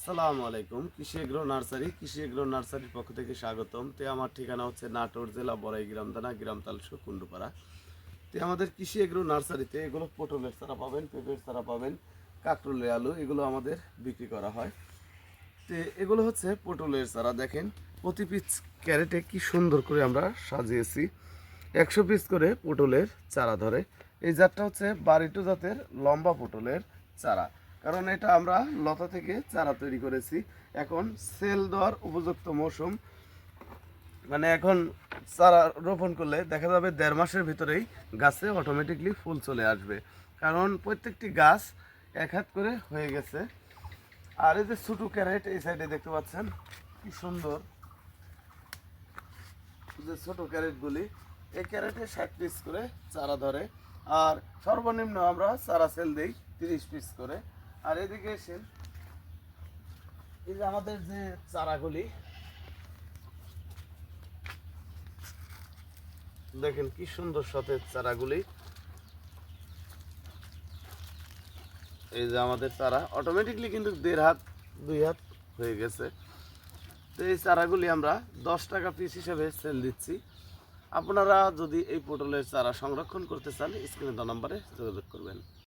আসসালামু আলাইকুম। কৃষি এগ্রো নার্সারি, কৃষি এগ্রো নার্সারির পক্ষ থেকে স্বাগতম। আমার ঠিকানা হচ্ছে নাটোর জেলা বড়াই গ্রাম থানা, গ্রাম তালসু কুন্ডুপাড়া। আমাদের কৃষি এগ্রো নার্সারিতে এগুলো পটলের চারা পাবেন, পেঁপের চারা পাবেন, কাকরোলের আলু, এগুলো আমাদের বিক্রি করা হয়। এগুলো হচ্ছে পটলের চারা। দেখেন প্রতি পিস ক্যারেটে কি সুন্দর করে আমরা সাজিয়েছি। 100 পিস করে পটলের চারা ধরে। এই জাতটা হচ্ছে বারিটো জাতের লম্বা পটলের চারা, কারণ এটা আমরা লতা থেকে চারা তৈরি করেছি। এখন সেল দেওয়ার উপযুক্ত মৌসুম, মানে এখন চারা রোপণ করলে দেখা যাবে 1.5 মাসের ভিতরেই গাছে অটোমেটিকলি ফুল চলে আসবে, কারণ প্রত্যেকটি গাছ 1 হাত করে হয়ে গেছে। আর এই যে ছোটো ক্যারেট এই সাইডে দেখতে পাচ্ছেন কি সুন্দর, যে ছোট ক্যারেটগুলি, এই ক্যারেটে 60 পিস করে চারা ধরে। আর সর্বনিম্ন আমরা চারা সেল দিই 30 পিস করে। আর এদিকে এসে এই যে আমাদের যে চারাগুলি দেখেন কি সুন্দর সতেজ চারাগুলি। এই যে আমাদের চারা অটোমেটিকলি কিন্তু 1.5 হাত 2 হাত হয়ে গেছে। এই চারাগুলি আমরা 10 টাকা পিস হিসেবে সেল দিচ্ছি। আপনারা যদি এই পটলের চারা সংরক্ষণ করতে চান, স্ক্রিনে দেওয়া নম্বরে যোগাযোগ করবেন।